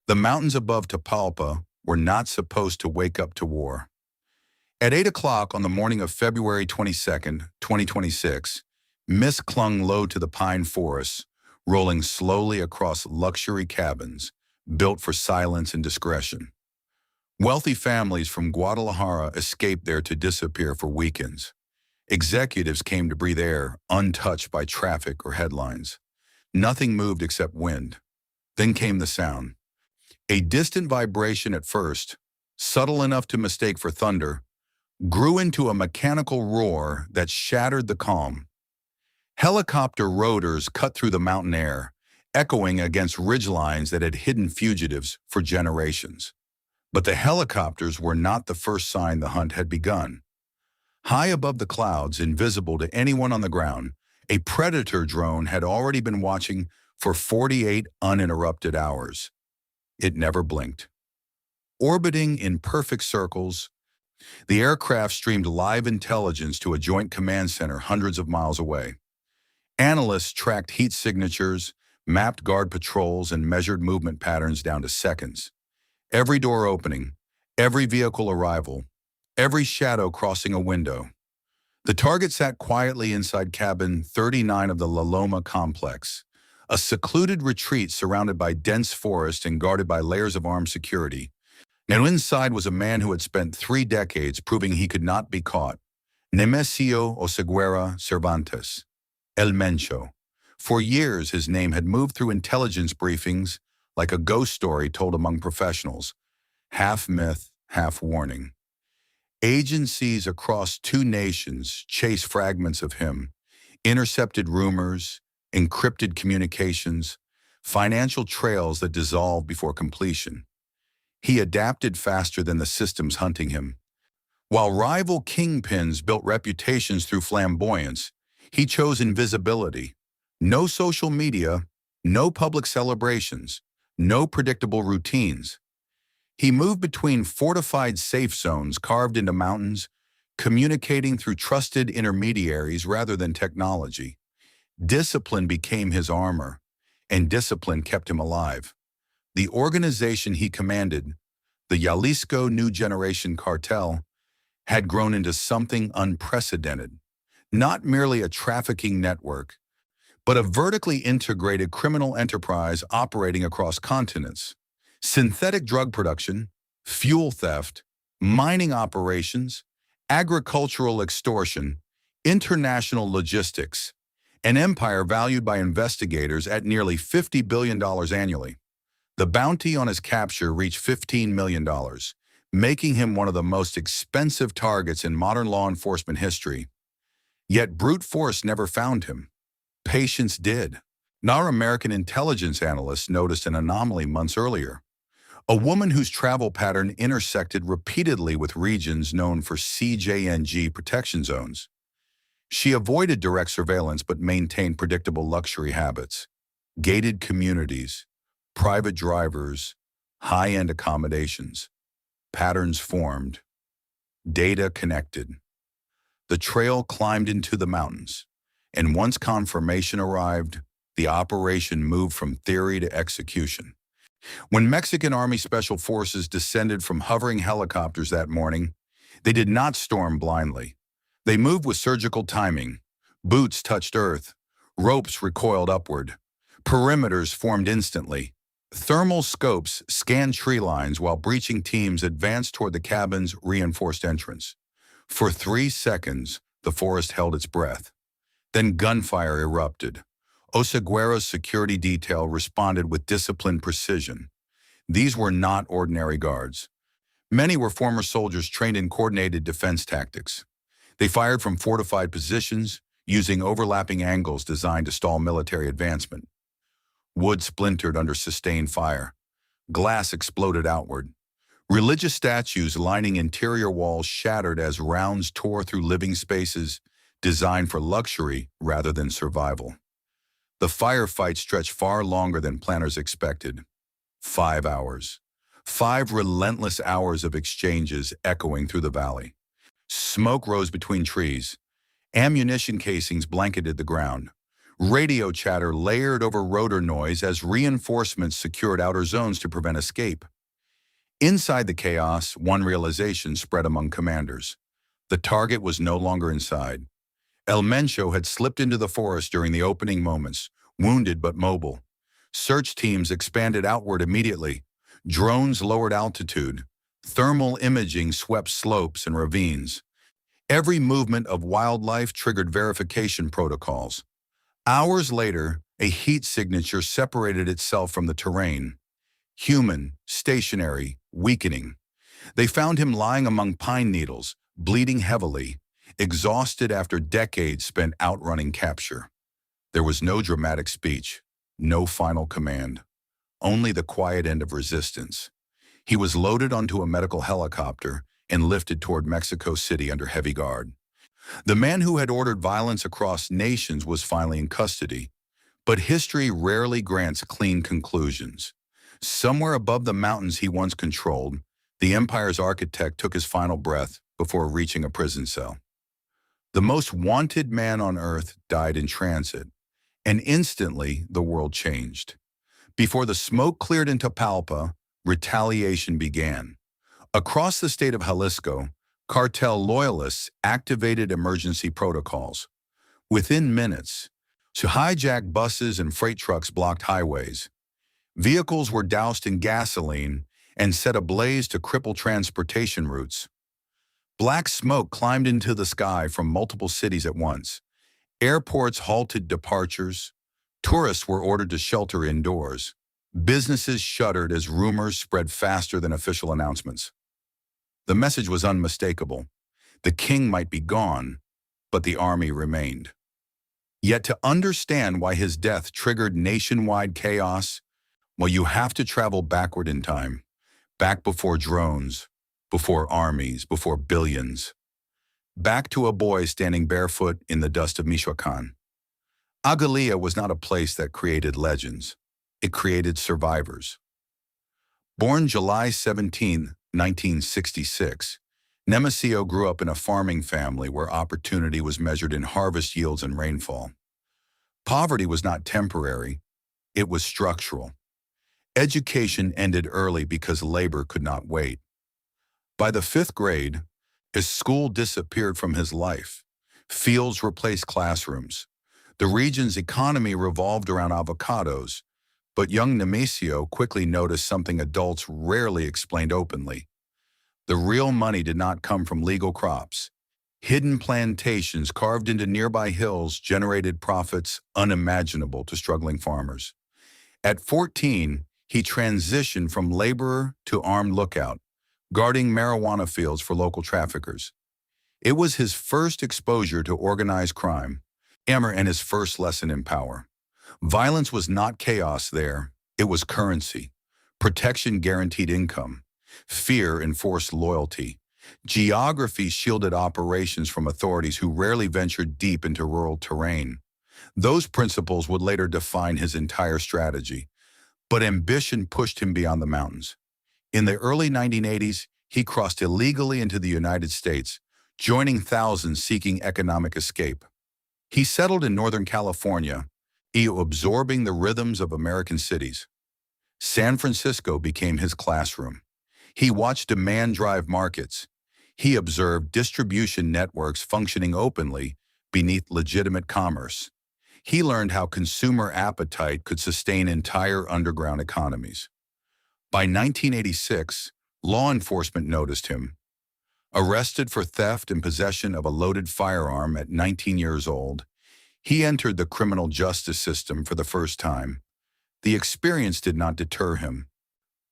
The mountains above Tapalpa were not supposed to wake up to war. At 8 o'clock on the morning of February 22nd, 2026, mist clung low to the pine forests, rolling slowly across luxury cabins built for silence and discretion. Wealthy families from Guadalajara escaped there to disappear for weekends. Executives came to breathe air untouched by traffic or headlines. Nothing moved except wind. Then came the sound. A distant vibration at first, subtle enough to mistake for thunder, grew into a mechanical roar that shattered the calm. Helicopter rotors cut through the mountain air, echoing against ridgelines that had hidden fugitives for generations. But the helicopters were not the first sign the hunt had begun. High above the clouds, invisible to anyone on the ground, a predator drone had already been watching for 48 uninterrupted hours. It never blinked. Orbiting in perfect circles, the aircraft streamed live intelligence to a joint command center hundreds of miles away. Analysts tracked heat signatures, mapped guard patrols, and measured movement patterns down to seconds. Every door opening, every vehicle arrival, every shadow crossing a window. The target sat quietly inside cabin 39 of the La Loma complex, a secluded retreat surrounded by dense forest and guarded by layers of armed security. Now inside was a man who had spent 3 decades proving he could not be caught. Nemesio Oseguera Cervantes, El Mencho. For years, his name had moved through intelligence briefings like a ghost story told among professionals, half myth, half warning. Agencies across 2 nations chased fragments of him, intercepted rumors, encrypted communications, financial trails that dissolved before completion. He adapted faster than the systems hunting him. While rival kingpins built reputations through flamboyance, he chose invisibility. No social media, no public celebrations, no predictable routines. He moved between fortified safe zones carved into mountains, communicating through trusted intermediaries rather than technology. Discipline became his armor, and discipline kept him alive. The organization he commanded, the Jalisco New Generation Cartel, had grown into something unprecedented. Not merely a trafficking network, but a vertically integrated criminal enterprise operating across continents. Synthetic drug production, fuel theft, mining operations, agricultural extortion, international logistics, an empire valued by investigators at nearly $50 billion annually. The bounty on his capture reached $15 million, making him one of the most expensive targets in modern law enforcement history. Yet brute force never found him. Patience did. Our American intelligence analysts noticed an anomaly months earlier. A woman whose travel pattern intersected repeatedly with regions known for CJNG protection zones. She avoided direct surveillance but maintained predictable luxury habits. Gated communities, private drivers, high-end accommodations. Patterns formed. Data connected. The trail climbed into the mountains, and once confirmation arrived, the operation moved from theory to execution. When Mexican Army Special Forces descended from hovering helicopters that morning, they did not storm blindly. They moved with surgical timing. Boots touched earth. Ropes recoiled upward. Perimeters formed instantly. Thermal scopes scanned tree lines while breaching teams advanced toward the cabin's reinforced entrance. For 3 seconds, the forest held its breath. Then gunfire erupted. Oseguera's security detail responded with disciplined precision. These were not ordinary guards. Many were former soldiers trained in coordinated defense tactics. They fired from fortified positions, using overlapping angles designed to stall military advancement. Wood splintered under sustained fire. Glass exploded outward. Religious statues lining interior walls shattered as rounds tore through living spaces designed for luxury rather than survival. The firefight stretched far longer than planners expected. 5 hours. 5 relentless hours of exchanges echoing through the valley. Smoke rose between trees. Ammunition casings blanketed the ground. Radio chatter layered over rotor noise as reinforcements secured outer zones to prevent escape. Inside the chaos, one realization spread among commanders. The target was no longer inside. El Mencho had slipped into the forest during the opening moments, wounded but mobile. Search teams expanded outward immediately. Drones lowered altitude. Thermal imaging swept slopes and ravines. Every movement of wildlife triggered verification protocols. Hours later, a heat signature separated itself from the terrain. Human, stationary, weakening. They found him lying among pine needles, bleeding heavily, exhausted after decades spent outrunning capture. There was no dramatic speech, no final command, only the quiet end of resistance. He was loaded onto a medical helicopter and lifted toward Mexico City under heavy guard. The man who had ordered violence across nations was finally in custody, but history rarely grants clean conclusions. Somewhere above the mountains he once controlled, the empire's architect took his final breath before reaching a prison cell. The most wanted man on earth died in transit, and instantly the world changed. Before the smoke cleared into Tapalpa, retaliation began. Across the state of Jalisco, cartel loyalists activated emergency protocols. Within minutes, hijacked buses and freight trucks blocked highways. Vehicles were doused in gasoline and set ablaze to cripple transportation routes. Black smoke climbed into the sky from multiple cities at once. Airports halted departures. Tourists were ordered to shelter indoors. Businesses shuttered as rumors spread faster than official announcements. The message was unmistakable. The king might be gone, but the army remained. Yet to understand why his death triggered nationwide chaos, well, you have to travel backward in time, back before drones, before armies, before billions. Back to a boy standing barefoot in the dust of Michoacán. Aguililla was not a place that created legends. It created survivors. Born July 17, 1966, Nemesio grew up in a farming family where opportunity was measured in harvest yields and rainfall. Poverty was not temporary, it was structural. Education ended early because labor could not wait. By the 5th grade, his school disappeared from his life. Fields replaced classrooms. The region's economy revolved around avocados, but young Nemesio quickly noticed something adults rarely explained openly. The real money did not come from legal crops. Hidden plantations carved into nearby hills generated profits unimaginable to struggling farmers. At 14, he transitioned from laborer to armed lookout, guarding marijuana fields for local traffickers. It was his first exposure to organized crime, and his first lesson in power. Violence was not chaos there, it was currency. Protection guaranteed income. Fear enforced loyalty. Geography shielded operations from authorities who rarely ventured deep into rural terrain. Those principles would later define his entire strategy. But ambition pushed him beyond the mountains. In the early 1980s, he crossed illegally into the United States, joining thousands seeking economic escape. He settled in Northern California, absorbing the rhythms of American cities. San Francisco became his classroom. He watched demand drive markets. He observed distribution networks functioning openly beneath legitimate commerce. He learned how consumer appetite could sustain entire underground economies. By 1986, law enforcement noticed him. Arrested for theft and possession of a loaded firearm at 19 years old, he entered the criminal justice system for the first time. The experience did not deter him.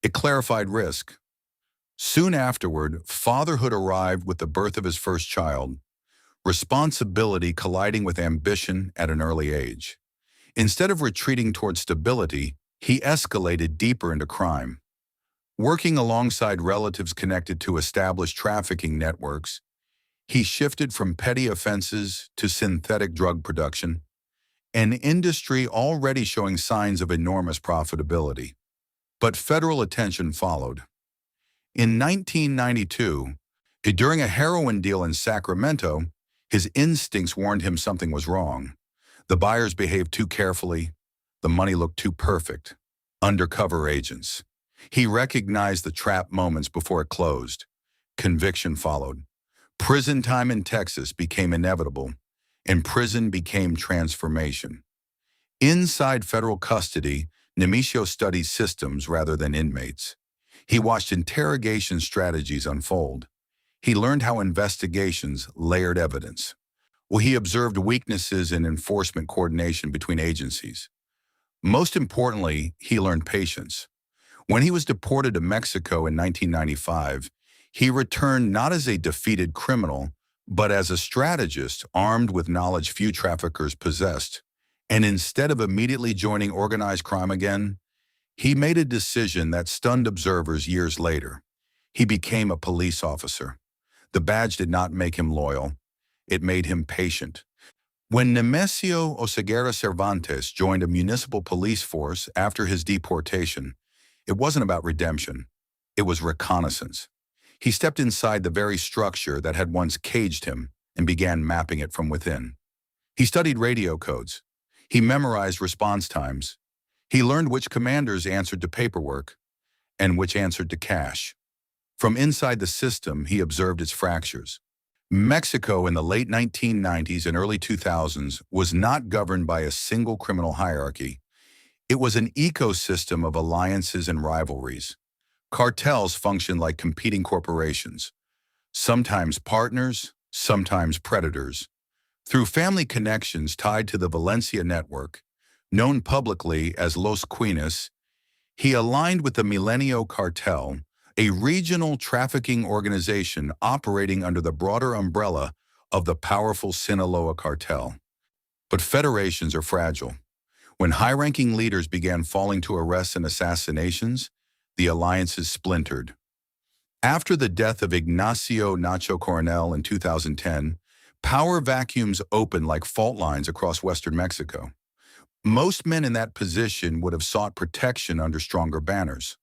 It clarified risk. Soon afterward, fatherhood arrived with the birth of his first child, responsibility colliding with ambition at an early age. Instead of retreating toward stability, he escalated deeper into crime. Working alongside relatives connected to established trafficking networks, he shifted from petty offenses to synthetic drug production, an industry already showing signs of enormous profitability. But federal attention followed. In 1992, during a heroin deal in Sacramento, his instincts warned him something was wrong. The buyers behaved too carefully. The money looked too perfect. Undercover agents. He recognized the trap moments before it closed. Conviction followed. Prison time in Texas became inevitable, and prison became transformation. Inside federal custody, Nemesio studied systems rather than inmates. He watched interrogation strategies unfold. He learned how investigations layered evidence. Well, he observed weaknesses in enforcement coordination between agencies. Most importantly, he learned patience. When he was deported to Mexico in 1995, he returned not as a defeated criminal, but as a strategist armed with knowledge few traffickers possessed. And instead of immediately joining organized crime again, he made a decision that stunned observers years later. He became a police officer. The badge did not make him loyal. It made him patient. When Nemesio Oseguera Cervantes joined a municipal police force after his deportation, it wasn't about redemption. It was reconnaissance. He stepped inside the very structure that had once caged him and began mapping it from within. He studied radio codes. He memorized response times. He learned which commanders answered to paperwork and which answered to cash. From inside the system, he observed its fractures. Mexico in the late 1990s and early 2000s was not governed by a single criminal hierarchy. It was an ecosystem of alliances and rivalries. Cartels functioned like competing corporations, sometimes partners, sometimes predators. Through family connections tied to the Valencia network, known publicly as Los Quines, he aligned with the Milenio Cartel, a regional trafficking organization operating under the broader umbrella of the powerful Sinaloa cartel. But federations are fragile. When high-ranking leaders began falling to arrests and assassinations, the alliances splintered. After the death of Ignacio Nacho Coronel in 2010, power vacuums opened like fault lines across western Mexico. Most men in that position would have sought protection under stronger banners.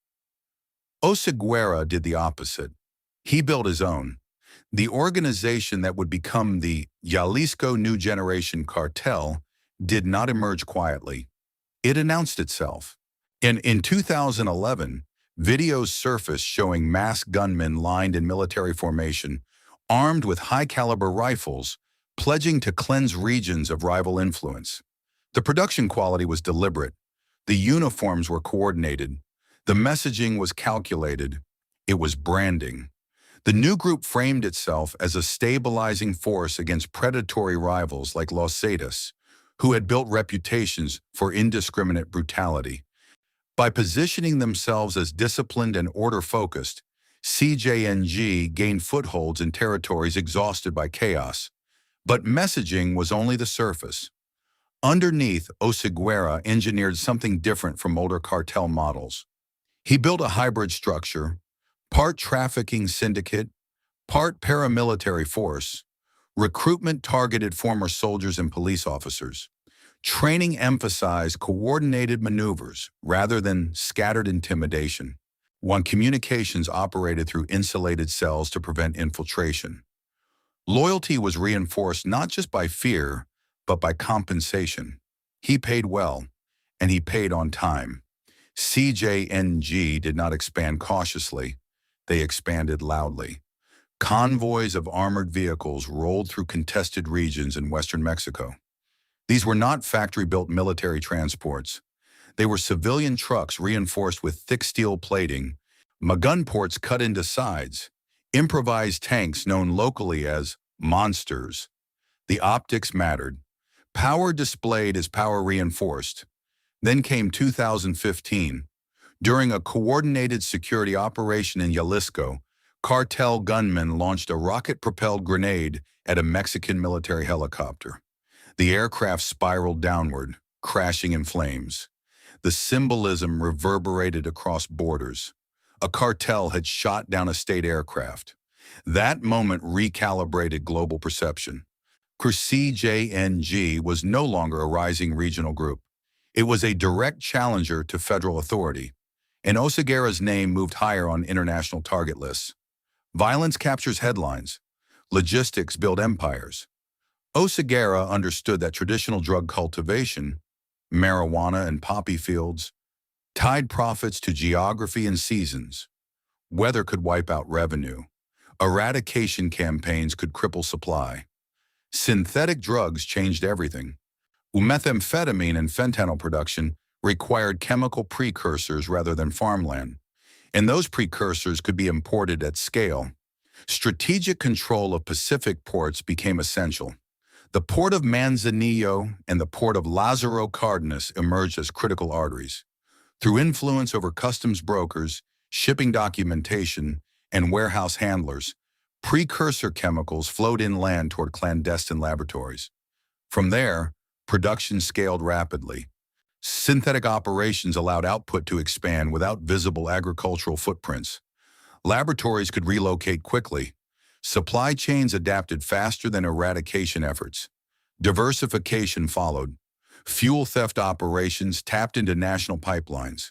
Oseguera did the opposite. He built his own. The organization that would become the Jalisco New Generation Cartel did not emerge quietly. It announced itself. In 2011, videos surfaced showing masked gunmen lined in military formation, armed with high-caliber rifles, pledging to cleanse regions of rival influence. The production quality was deliberate. The uniforms were coordinated. The messaging was calculated. It was branding. The new group framed itself as a stabilizing force against predatory rivals like Los Zetas, who had built reputations for indiscriminate brutality. By positioning themselves as disciplined and order-focused, CJNG gained footholds in territories exhausted by chaos. But messaging was only the surface. Underneath, Oseguera engineered something different from older cartel models. He built a hybrid structure, part trafficking syndicate, part paramilitary force. Recruitment targeted former soldiers and police officers. Training emphasized coordinated maneuvers rather than scattered intimidation. While communications operated through insulated cells to prevent infiltration. Loyalty was reinforced not just by fear, but by compensation. He paid well, and he paid on time. CJNG did not expand cautiously. They expanded loudly. Convoys of armored vehicles rolled through contested regions in western Mexico. These were not factory-built military transports. They were civilian trucks reinforced with thick steel plating, gun ports cut into sides, improvised tanks known locally as monsters. The optics mattered. Power displayed as power reinforced. Then came 2015. During a coordinated security operation in Jalisco, cartel gunmen launched a rocket-propelled grenade at a Mexican military helicopter. The aircraft spiraled downward, crashing in flames. The symbolism reverberated across borders. A cartel had shot down a state aircraft. That moment recalibrated global perception. CJNG was no longer a rising regional group. It was a direct challenger to federal authority, and Oseguera's name moved higher on international target lists. Violence captures headlines. Logistics build empires. Oseguera understood that traditional drug cultivation, marijuana and poppy fields, tied profits to geography and seasons. Weather could wipe out revenue. Eradication campaigns could cripple supply. Synthetic drugs changed everything. Methamphetamine and fentanyl production required chemical precursors rather than farmland, and those precursors could be imported at scale. Strategic control of Pacific ports became essential. The port of Manzanillo and the port of Lázaro Cárdenas emerged as critical arteries. Through influence over customs brokers, shipping documentation, and warehouse handlers, precursor chemicals flowed inland toward clandestine laboratories. From there, production scaled rapidly. Synthetic operations allowed output to expand without visible agricultural footprints. Laboratories could relocate quickly. Supply chains adapted faster than eradication efforts. Diversification followed. Fuel theft operations tapped into national pipelines.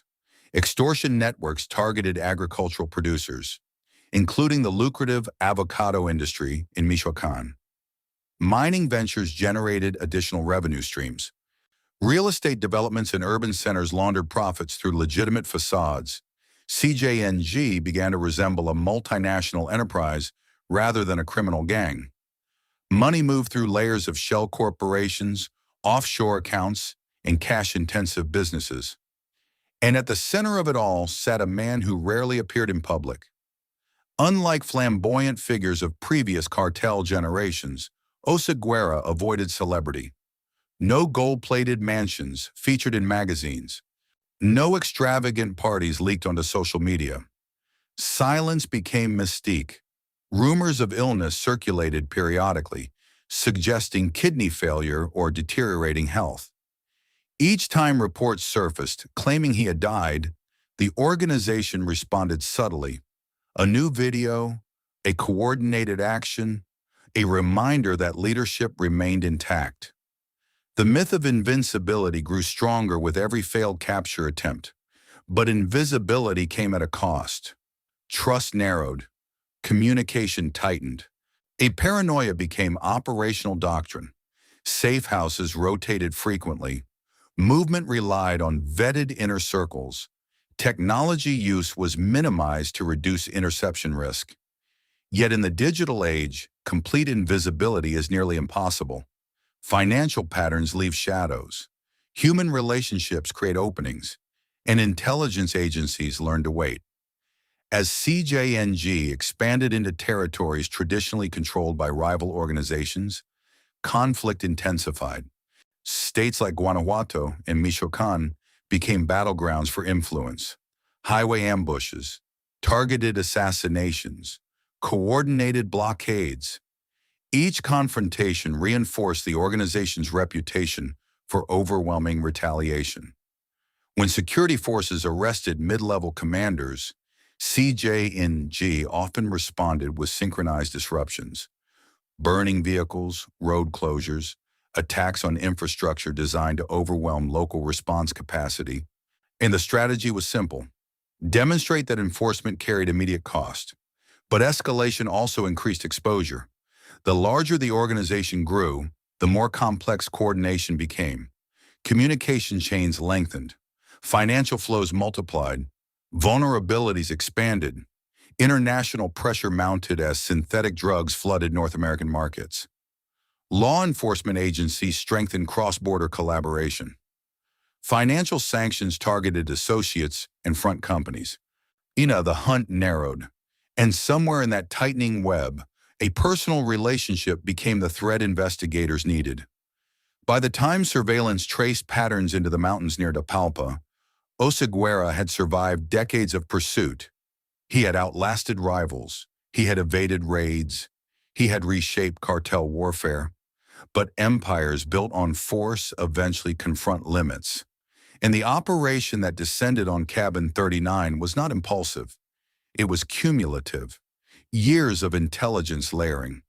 Extortion networks targeted agricultural producers, including the lucrative avocado industry in Michoacán. Mining ventures generated additional revenue streams. Real estate developments in urban centers laundered profits through legitimate facades. CJNG began to resemble a multinational enterprise rather than a criminal gang. Money moved through layers of shell corporations, offshore accounts, and cash-intensive businesses. And at the center of it all sat a man who rarely appeared in public. Unlike flamboyant figures of previous cartel generations, Oseguera avoided celebrity. No gold-plated mansions featured in magazines. No extravagant parties leaked onto social media. Silence became mystique. Rumors of illness circulated periodically, suggesting kidney failure or deteriorating health. Each time reports surfaced claiming he had died, the organization responded subtly. A new video, a coordinated action, a reminder that leadership remained intact. The myth of invincibility grew stronger with every failed capture attempt, but invisibility came at a cost. Trust narrowed. Communication tightened. A paranoia became operational doctrine. Safe houses rotated frequently. Movement relied on vetted inner circles. Technology use was minimized to reduce interception risk. Yet in the digital age, complete invisibility is nearly impossible. Financial patterns leave shadows. Human relationships create openings, and intelligence agencies learn to wait. As CJNG expanded into territories traditionally controlled by rival organizations, conflict intensified. States like Guanajuato and Michoacán became battlegrounds for influence. Highway ambushes, targeted assassinations, coordinated blockades. Each confrontation reinforced the organization's reputation for overwhelming retaliation. When security forces arrested mid-level commanders, CJNG often responded with synchronized disruptions. Burning vehicles, road closures, attacks on infrastructure designed to overwhelm local response capacity. And the strategy was simple. Demonstrate that enforcement carried immediate cost. But escalation also increased exposure. The larger the organization grew, the more complex coordination became. Communication chains lengthened. Financial flows multiplied. Vulnerabilities expanded. International pressure mounted as synthetic drugs flooded North American markets. Law enforcement agencies strengthened cross-border collaboration. Financial sanctions targeted associates and front companies. The hunt narrowed. And somewhere in that tightening web, a personal relationship became the threat investigators needed. By the time surveillance traced patterns into the mountains near Tapalpa, Oseguera had survived decades of pursuit. He had outlasted rivals. He had evaded raids. He had reshaped cartel warfare. But empires built on force eventually confront limits. And the operation that descended on Cabin 39 was not impulsive. It was cumulative. Years of intelligence layering.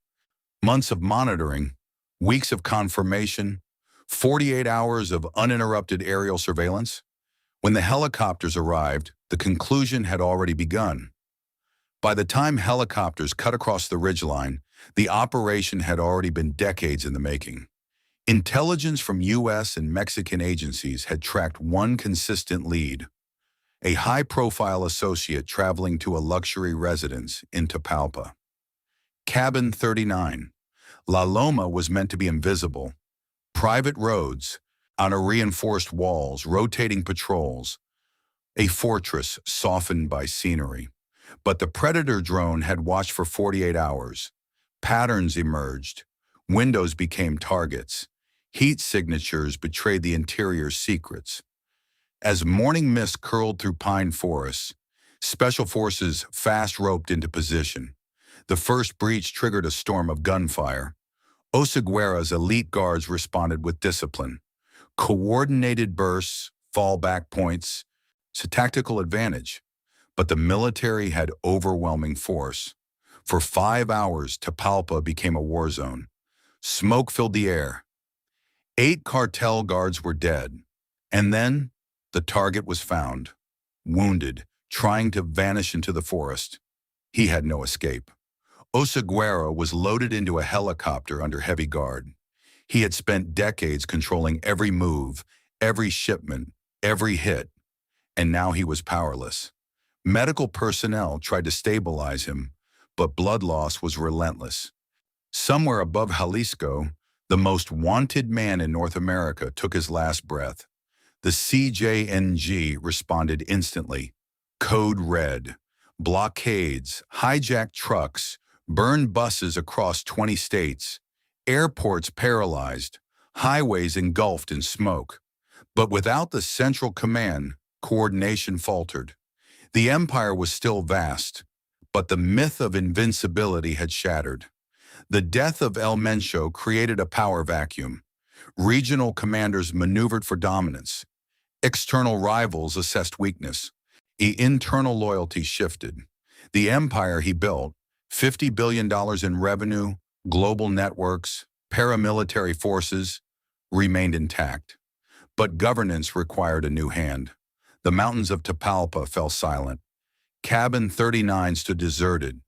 Months of monitoring. Weeks of confirmation. 48 hours of uninterrupted aerial surveillance. When the helicopters arrived, the conclusion had already begun. By the time helicopters cut across the ridgeline, The operation had already been decades in the making. Intelligence from U.S. and Mexican agencies had tracked one consistent lead: a high-profile associate traveling to a luxury residence in Tapalpa. Cabin 39. La Loma was meant to be invisible. Private roads, on reinforced walls, rotating patrols, a fortress softened by scenery. But the Predator drone had watched for 48 hours. Patterns emerged. Windows became targets. Heat signatures betrayed the interior's secrets. As morning mist curled through pine forests, special forces fast roped into position. The first breach triggered a storm of gunfire. Oseguera's elite guards responded with discipline. Coordinated bursts, fallback points, it's a tactical advantage. But the military had overwhelming force. For 5 hours, Tapalpa became a war zone. Smoke filled the air. 8 cartel guards were dead. And then, the target was found, wounded, trying to vanish into the forest. He had no escape. Oseguera was loaded into a helicopter under heavy guard. He had spent decades controlling every move, every shipment, every hit, and now he was powerless. Medical personnel tried to stabilize him, but blood loss was relentless. Somewhere above Jalisco, the most wanted man in North America took his last breath. The CJNG responded instantly. Code red. Blockades, hijacked trucks, burned buses across 20 states, airports paralyzed, highways engulfed in smoke. But without the central command, coordination faltered. The empire was still vast, but the myth of invincibility had shattered. The death of El Mencho created a power vacuum. Regional commanders maneuvered for dominance. External rivals assessed weakness. Internal loyalty shifted. The empire he built, $50 billion in revenue, global networks, paramilitary forces, remained intact. But governance required a new hand. The mountains of Tapalpa fell silent. Cabin 39 stood deserted,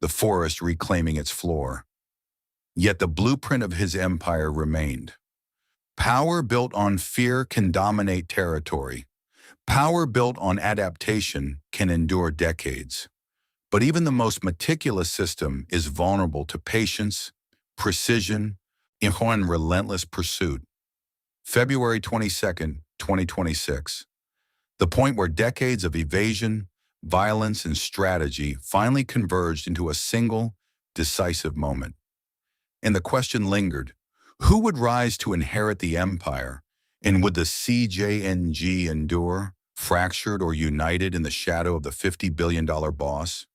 the forest reclaiming its floor. Yet the blueprint of his empire remained. Power built on fear can dominate territory. Power built on adaptation can endure decades. But even the most meticulous system is vulnerable to patience, precision, and relentless pursuit. February 22nd, 2026. The point where decades of evasion, violence, and strategy finally converged into a single, decisive moment. And the question lingered: who would rise to inherit the empire, and would the CJNG endure, fractured or united in the shadow of the $50 billion boss?